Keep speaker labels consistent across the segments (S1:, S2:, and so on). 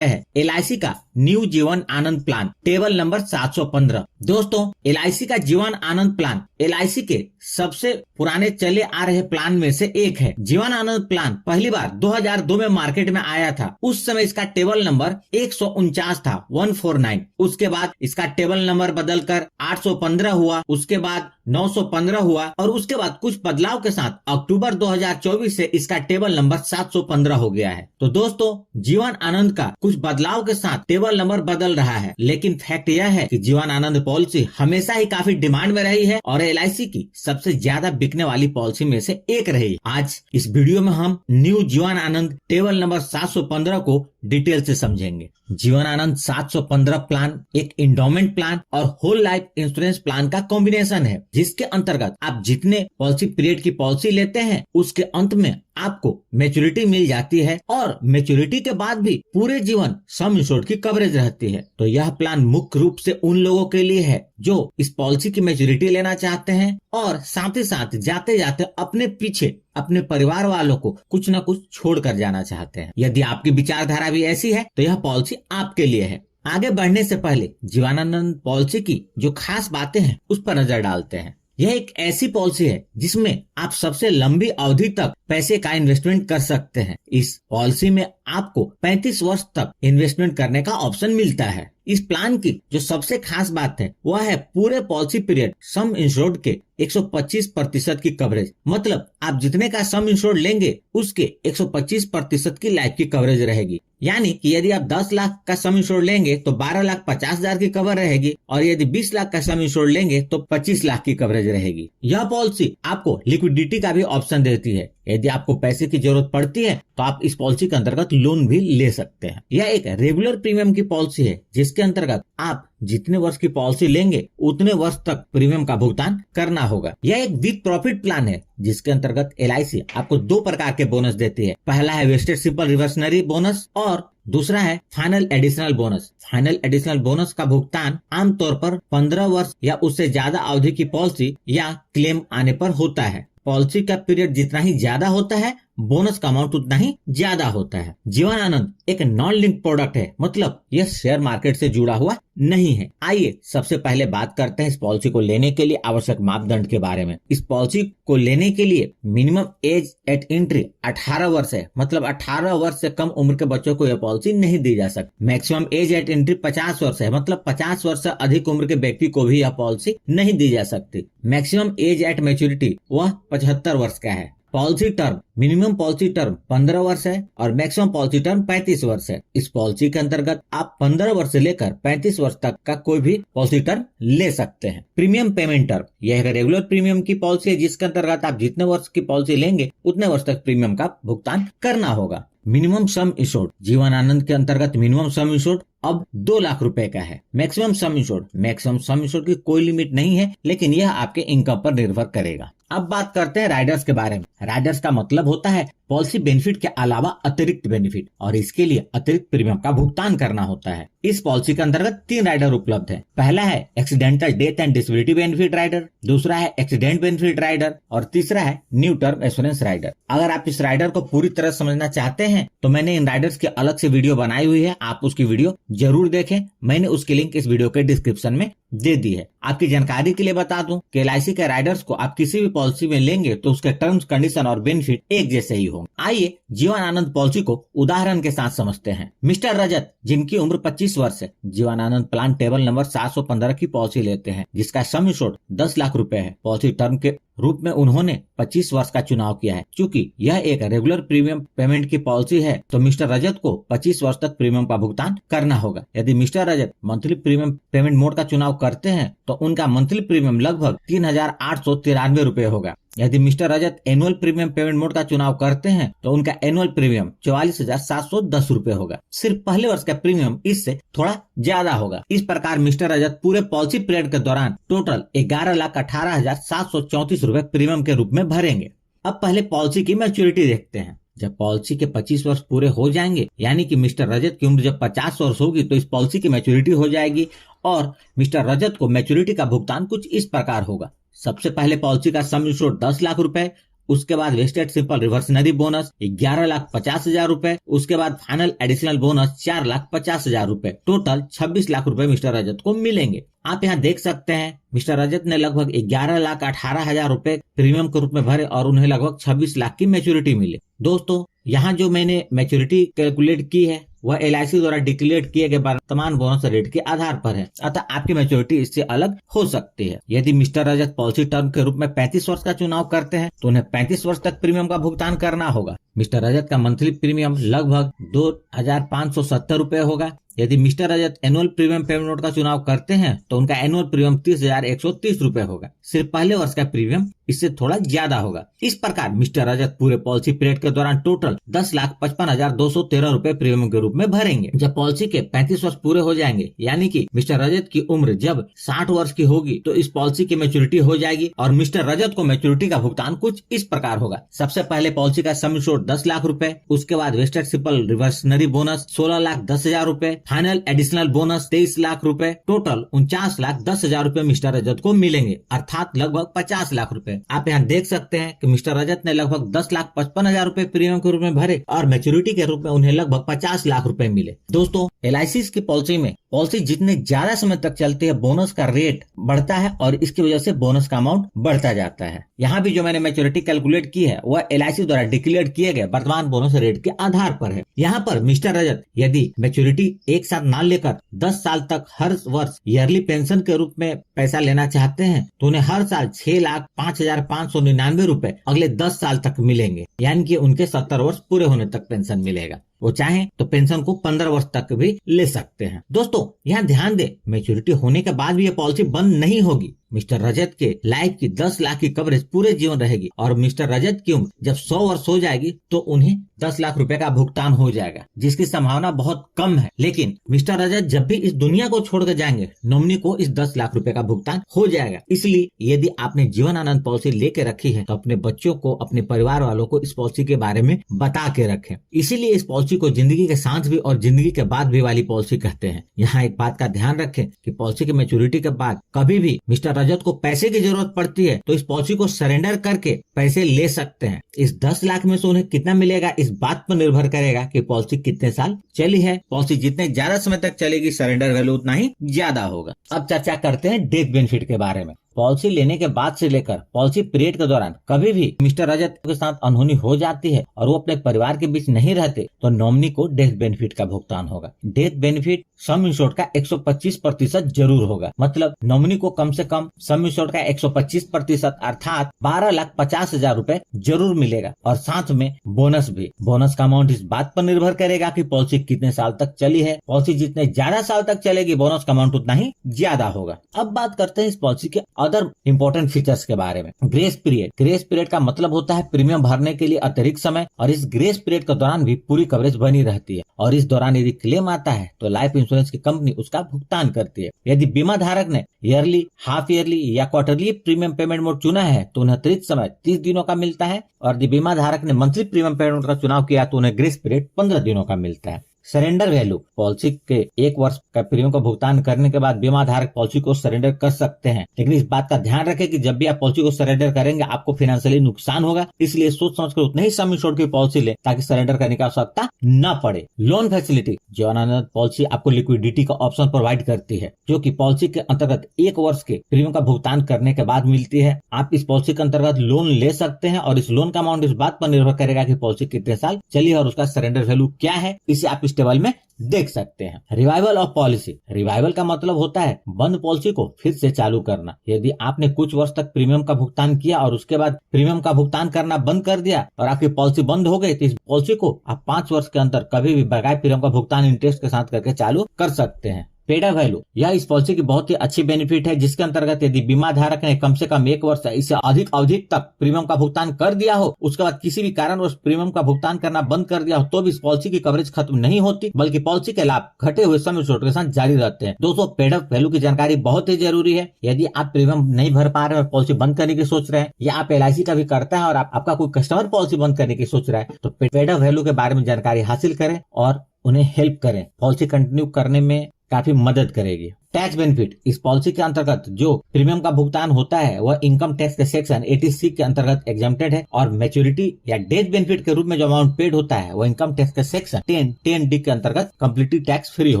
S1: है LIC का new Jeevan Anand plan table number 715। दोस्तों, LIC का जीवन आनंद प्लान LIC के सबसे पुराने चले आ रहे प्लान में से एक है। जीवन आनंद प्लान पहली बार 2002 में मार्केट में आया था। उस समय इसका टेबल नंबर 149 था, 149। उसके बाद इसका टेबल नंबर बदलकर 815 हुआ, उसके बाद 915 हुआ और उसके बाद कुछ बदलाव के साथ अक्टूबर 2024 से इसका टेबल नंबर 715 हो गया है। तो दोस्तों, जीवन आनंद का कुछ बदलाव के साथ टेबल नंबर बदल रहा है, लेकिन फैक्ट यह है कि जीवन आनंद पॉलिसी हमेशा ही काफी डिमांड में रही है और LIC की सबसे ज्यादा बिकने वाली पॉलिसी में से एक रही। आज इस वीडियो में हम new Jeevan Anand table number 715 को डिटेल से समझेंगे। जीवन आनंद 715 प्लान एक इंडोमेंट प्लान और होल लाइफ इंश्योरेंस प्लान का कॉम्बिनेशन है, जिसके अंतर्गत आप जितने पॉलिसी पीरियड की पॉलिसी लेते हैं उसके अंत में आपको मैच्योरिटी मिल जाती है और मैच्योरिटी के बाद भी पूरे जीवन सम इंश्योर्ड की कवरेज रहती है। तो यह प्लान मुख्य रूप से उन लोगों के लिए है जो इस पॉलिसी की मैच्योरिटी लेना चाहते हैं और साथ ही साथ जाते जाते अपने पीछे अपने परिवार वालों को कुछ न कुछ छोड़ कर जाना चाहते हैं। यदि आपकी विचारधारा भी ऐसी है तो यह पॉलिसी आपके लिए है। आगे बढ़ने से पहले जीवनानंद पॉलिसी की जो खास बातें हैं उस पर नजर डालते हैं। यह एक ऐसी पॉलिसी है जिसमें आप सबसे लंबी अवधि तक पैसे का इन्वेस्टमेंट कर सकते हैं। इस पॉलिसी में आपको 35 वर्ष तक इन्वेस्टमेंट करने का ऑप्शन मिलता है। इस प्लान की जो सबसे खास बात है वह है पूरे पॉलिसी पीरियड सम इंश्योर्ड के 125% की कवरेज। मतलब आप जितने का सम इंश्योर्ड लेंगे उसके 125% की लाइफ की कवरेज रहेगी। यानी कि यदि आप 10 लाख का सम इंश्योर्ड लेंगे तो 12,50,000 की कवर रहेगी और यदि 20 लाख का सम इंश्योर्ड लेंगे तो 25 लाख की कवरेज रहेगी। यह पॉलिसी आपको लिक्विडिटी का भी ऑप्शन देती है। यदि आपको पैसे की जरूरत पड़ती है तो आप इस पॉलिसी के अंतर्गत लोन भी ले सकते हैं। यह एक रेगुलर प्रीमियम की पॉलिसी है जिसके अंतर्गत आप जितने वर्ष की पॉलिसी लेंगे उतने वर्ष तक प्रीमियम का भुगतान करना होगा। यह एक विद प्रॉफिट प्लान है जिसके अंतर्गत LIC आपको 2 प्रकार के बोनस देती है। पहला है वेस्टेड सिंपल रिवर्सनरी बोनस और दूसरा है final additional bonus. Final additional bonus का भुगतान आमतौर पर 15 वर्ष या उससे ज्यादा अवधि की पॉलिसी या क्लेम आने पर होता है। पॉलिसी का पीरियड जितना ही ज्यादा होता है बोनस का अमाउंट उतना ही ज्यादा होता है। जीवन आनंद एक नॉन लिंक प्रोडक्ट है, मतलब यह शेयर मार्केट से जुड़ा हुआ नहीं है। आइए सबसे पहले बात करते हैं इस पॉलिसी को लेने के लिए आवश्यक मापदंड के बारे में। इस पॉलिसी को लेने के लिए मिनिमम एज एट एंट्री 18 वर्ष है, मतलब 18 वर्ष से कम उम्र के बच्चों को यह पॉलिसी नहीं दी जा सकती। मैक्सिमम एज एट एंट्री 50 वर्ष है, मतलब 50 वर्ष से अधिक उम्र के व्यक्ति को भी यह पॉलिसी नहीं दी जा सकती। मैक्सिमम एज एट मैच्योरिटी वह 75 वर्ष का है। Policy term minimum policy term 15 वर्ष है और मैक्सिमम पॉलिसी टर्म 35 वर्ष है। इस पॉलिसी के अंतर्गत आप 15 वर्ष से लेकर 35 वर्ष तक का कोई भी पॉलिसी टर्म ले सकते हैं। प्रीमियम पेमेंट टर्म यह एक रेगुलर प्रीमियम की पॉलिसी है जिसके अंतर्गत आप जितने वर्ष की पॉलिसी लेंगे उतने वर्ष तक प्रीमियम का भुगतान करना होगा। मिनिमम सम इंश्योर्ड जीवन आनंद के अंतर्गत मिनिमम सम इंश्योर्ड अब 2 लाख रुपए का है। मैक्सिमम सम इंश्योर्ड की कोई लिमिट नहीं है, लेकिन यह आपके इनकम पर निर्भर करेगा। अब बात करते हैं राइडर्स के बारे में। राइडर्स का मतलब होता है पॉलिसी बेनिफिट के अलावा अतिरिक्त बेनिफिट और इसके लिए अतिरिक्त प्रीमियम का भुगतान करना होता है। इस पॉलिसी के अंतर्गत 3 राइडर उपलब्ध है। पहला है accidental death and disability benefit rider, दूसरा है एक्सीडेंट बेनिफिट राइडर और तीसरा है न्यू टर्म एश्योरेंस राइडर। अगर आप इस राइडर को पूरी तरह समझना चाहते हैं तो मैंने इन राइडर्स की अलग से वीडियो बनाई हुई है, आप उसकी वीडियो जरूर देखें। मैंने उसकी लिंक इस वीडियो के डिस्क्रिप्शन में दे दी है। आपकी जानकारी के लिए बता दूं कि LIC के राइडर्स को आप किसी भी पॉलिसी में लेंगे तो उसके टर्म्स कंडीशन और बेनिफिट एक जैसे ही होंगे। आइए जीवन आनंद पॉलिसी को उदाहरण के साथ समझते हैं। मिस्टर रजत जिनकी उम्र 25 वर्ष है, Jeevan Anand plan table number 715 की पॉलिसी लेते हैं जिसका सम इंश्योर्ड 10 लाख रुपए है। पॉलिसी टर्म के रूप में उन्होंने 25 वर्ष का चुनाव किया है। चूंकि यह एक रेगुलर प्रीमियम पेमेंट की पॉलिसी है तो मिस्टर रजत को 25 वर्ष तक प्रीमियम का भुगतान करना होगा। यदि मिस्टर रजत मंथली प्रीमियम पेमेंट मोड का चुनाव करते हैं तो उनका मंथली प्रीमियम लगभग 3,893 रुपए होगा। यदि मिस्टर रजत एनुअल प्रीमियम पेमेंट मोड का चुनाव करते हैं तो उनका एनुअल प्रीमियम 44,710 रुपए होगा। सिर्फ पहले वर्ष का प्रीमियम इससे थोड़ा ज्यादा होगा। इस प्रकार मिस्टर रजत पूरे पॉलिसी पीरियड के दौरान टोटल 11,18,734 रुपए प्रीमियम के रूप में भरेंगे। अब पहले पॉलिसी की मैच्योरिटी देखते हैं। जब पॉलिसी के 25 वर्ष पूरे हो जाएंगे, यानी कि मिस्टर रजत की उम्र जब 50 वर्ष होगी तो इस पॉलिसी की मैच्योरिटी हो जाएगी और मिस्टर रजत को मैच्योरिटी का भुगतान कुछ इस प्रकार होगा। सबसे पहले पॉलिसी का सम इंश्योर्ड 10 लाख रुपए उसके बाद वेस्टेड सिंपल रिवर्सनरी बोनस 11,50,000 रूपए, उसके बाद फाइनल एडिशनल बोनस 4,50,000 रूपए, टोटल 26 लाख रूपए मिस्टर रजत को मिलेंगे। आप यहाँ देख सकते हैं मिस्टर रजत ने लगभग 11,18,000 रूपए प्रीमियम के रूप में भरे और उन्हें लगभग 26 लाख की मैच्योरिटी मिली। दोस्तों यहाँ जो मैंने मैच्योरिटी कैलकुलेट की है वह LIC द्वारा डिक्लेयर किए गए वर्तमान बोनस रेट के आधार पर है, अतः आपकी मैच्योरिटी इससे अलग हो सकती है। यदि मिस्टर रजत पॉलिसी टर्म के रूप में 35 वर्ष का चुनाव करते हैं तो उन्हें 35 वर्ष तक प्रीमियम का भुगतान करना होगा। मिस्टर रजत का मंथली प्रीमियम लगभग 2,570 रूपए होगा। यदि मिस्टर रजत एनुअल प्रीमियम पेमेंट मोड का चुनाव करते हैं तो उनका एनुअल प्रीमियम 30,130 रूपए होगा। सिर्फ पहले वर्ष का प्रीमियम इससे थोड़ा ज्यादा होगा। इस प्रकार मिस्टर रजत पूरे पॉलिसी पीरियड के दौरान टोटल 10,55,213 रूपए प्रीमियम के रूप में भरेंगे। जब पॉलिसी के 35 वर्ष पूरे हो जाएंगे, यानी कि मिस्टर रजत की उम्र जब 60 वर्ष की होगी, तो इस पॉलिसी की मैच्योरिटी हो जाएगी और मिस्टर रजत को मैच्योरिटी का भुगतान कुछ इस प्रकार होगा। सबसे पहले पॉलिसी का सम इंश्योर्ड 10 लाख रूपए, उसके बाद वेस्टेड सिंपल रिवर्सनरी बोनस 16,10,000 रूपए, फाइनल एडिशनल बोनस 23 लाख रूपए, टोटल 49,10,000 रूपए मिस्टर रजत को मिलेंगे, अर्थात लगभग 50 लाख रूपए। आप यहाँ देख सकते हैं कि मिस्टर रजत ने लगभग 10,55,000 रूपए प्रीमियम के रूप में भरे और मैच्योरिटी के रूप में उन्हें लगभग 50 लाख रूपए मिले। दोस्तों LIC की पॉलिसी में पॉलिसी जितने ज्यादा समय तक चलती है बोनस का रेट बढ़ता है और इसकी वजह से बोनस का अमाउंट बढ़ता जाता है। यहाँ भी जो मैंने मैच्योरिटी कैलकुलेट की है वह LIC द्वारा डिक्लेयर किए गए वर्तमान बोनस रेट के आधार पर है। यहाँ पर मिस्टर रजत यदि मैच्योरिटी एक साथ ना लेकर 10 साल तक हर वर्ष ईयरली पेंशन के रूप में पैसा लेना चाहते हैं तो उन्हें हर साल 6,05,599 रूपए अगले 10 साल तक मिलेंगे, यानी कि उनके 70 वर्ष पूरे होने तक पेंशन मिलेगा। वो चाहें तो पेंशन को 15 वर्ष तक भी ले सकते हैं। दोस्तों यहाँ ध्यान दें, मैच्योरिटी होने के बाद भी ये पॉलिसी बंद नहीं होगी। मिस्टर रजत के लाइफ की 10 लाख की कवरेज पूरे जीवन रहेगी और मिस्टर रजत की उम्र जब 100 वर्ष हो जाएगी तो उन्हें 10 लाख रुपए का भुगतान हो जाएगा, जिसकी संभावना बहुत कम है। लेकिन मिस्टर रजत जब भी इस दुनिया को छोड़कर जाएंगे, नॉमिनी को इस 10 लाख रुपए का भुगतान हो जाएगा। इसलिए यदि आपने जीवन आनंद पॉलिसी लेके रखी है तो अपने बच्चों को, अपने परिवार वालों को इस पॉलिसी के बारे में बता के रखें। इसीलिए इस पॉलिसी को जिंदगी के साथ भी और जिंदगी के बाद भी वाली पॉलिसी कहते हैं। यहाँ एक बात का ध्यान रखें कि पॉलिसी की मैच्योरिटी के बाद कभी भी मिस्टर रजत को पैसे की जरूरत पड़ती है तो इस पॉलिसी को सरेंडर करके पैसे ले सकते हैं। इस 10 लाख में से उन्हें कितना मिलेगा इस बात पर निर्भर करेगा कि पॉलिसी कितने साल चली है। पॉलिसी जितने ज्यादा समय तक चलेगी सरेंडर वैल्यू उतना ही ज्यादा होगा। अब चर्चा करते हैं डेथ बेनिफिट के बारे में। पॉलिसी लेने के बाद से लेकर पॉलिसी पीरियड के दौरान कभी भी मिस्टर रजत के साथ अनहोनी हो जाती है और वो अपने परिवार के बीच नहीं रहते तो नॉमिनी को डेथ बेनिफिट का भुगतान होगा। डेथ बेनिफिट सम इंश्योर्ड का 125% जरूर होगा, मतलब नॉमिनी को कम से कम सम इंश्योर्ड का 125% अर्थात 12,50,000 रूपए जरूर मिलेगा और साथ में बोनस भी। बोनस का अमाउंट इस बात पर निर्भर करेगा कि पॉलिसी कितने साल तक चली है। पॉलिसी जितने ज्यादा साल तक चलेगी बोनस का अमाउंट उतना ही ज्यादा होगा। अब बात करते हैं इस पॉलिसी के अदर इंपॉर्टेंट फीचर्स के बारे में। Grace period. ग्रेस पीरियड का मतलब होता है प्रीमियम भरने के लिए अतिरिक्त समय, और इस ग्रेस पीरियड के दौरान भी पूरी कवरेज बनी रहती है और इस दौरान यदि क्लेम आता है तो लाइफ इंश्योरेंस की कंपनी उसका भुगतान करती है। यदि बीमा धारक ने ईयरली, हाफ ईयरली या क्वार्टरली प्रीमियम पेमेंट मोड चुना है तो उन्हें अतिरिक्त समय 30 दिनों का मिलता है, और यदि बीमा धारक ने मंथली प्रीमियम पेमेंट मोड का चुनाव किया तो उन्हें ग्रेस पीरियड 15 दिनों का मिलता है। Surrender value. पॉलिसी के 1 वर्ष का प्रीमियम का भुगतान करने के बाद बीमा धारक पॉलिसी को सरेंडर कर सकते हैं, लेकिन इस बात का ध्यान रखें कि जब भी आप पॉलिसी को सरेंडर करेंगे आपको फाइनेंशियली नुकसान होगा, इसलिए सोच समझकर उतने ही सम इंश्योर्ड की पॉलिसी लें ताकि सरेंडर करने की आवश्यकता न पड़े। Loan facility. Jeevan Anand policy आपको लिक्विडिटी का ऑप्शन प्रोवाइड करती है, जो कि पॉलिसी के अंतर्गत 1 वर्ष के प्रीमियम का भुगतान करने के बाद मिलती है। आप इस पॉलिसी के अंतर्गत लोन ले सकते हैं और इस लोन का अमाउंट इस बात पर निर्भर करेगा कि पॉलिसी कितने साल चली है और उसका सरेंडर वैल्यू क्या है, इसे आप इस टेबल में देख सकते हैं। Revival of policy. रिवाइवल का मतलब होता है बंद पॉलिसी को फिर से चालू करना। यदि आपने कुछ वर्ष तक प्रीमियम का भुगतान किया और उसके बाद प्रीमियम का भुगतान करना बंद कर दिया और आपकी पॉलिसी बंद हो गई तो इस पॉलिसी को आप 5 वर्ष के अंदर कभी भी बकाया प्रीमियम का भुगतान इंटरेस्ट के साथ करके चालू कर सकते हैं। Paid up value. यह इस पॉलिसी की बहुत ही अच्छी बेनिफिट है, जिसके अंतर्गत यदि बीमा धारक ने कम से कम 1 वर्ष इससे अधिक अवधि तक प्रीमियम का भुगतान कर दिया हो, उसके बाद किसी भी कारण उस प्रीमियम का भुगतान करना बंद कर दिया हो, तो भी इस पॉलिसी की कवरेज खत्म नहीं होती, बल्कि पॉलिसी के लाभ घटे हुए सम इंश्योर्ड के साथ जारी रहते हैं। दोस्तों, पेड अप वैल्यू की जानकारी बहुत ही जरूरी है। यदि आप प्रीमियम नहीं भर पा रहे और पॉलिसी बंद करने की सोच रहे हैं, या आप LIC का भी करता है और आपका कोई कस्टमर पॉलिसी बंद करने की सोच रहा है, तो पेड अप वैल्यू के बारे में जानकारी हासिल करें और उन्हें हेल्प करें। पॉलिसी कंटिन्यू करने में काफी मदद करेगी। टैक्स बेनिफिट, इस पॉलिसी के अंतर्गत जो प्रीमियम का भुगतान होता है वह इनकम टैक्स के सेक्शन 86 के अंतर्गत एग्जेम्प्टेड है, और मैच्योरिटी या डेथ बेनिफिट के रूप में जो अमाउंट पेड होता है वह इनकम टैक्स के सेक्शन 10D के अंतर्गत कंप्लीटली टैक्स फ्री होता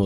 S1: है।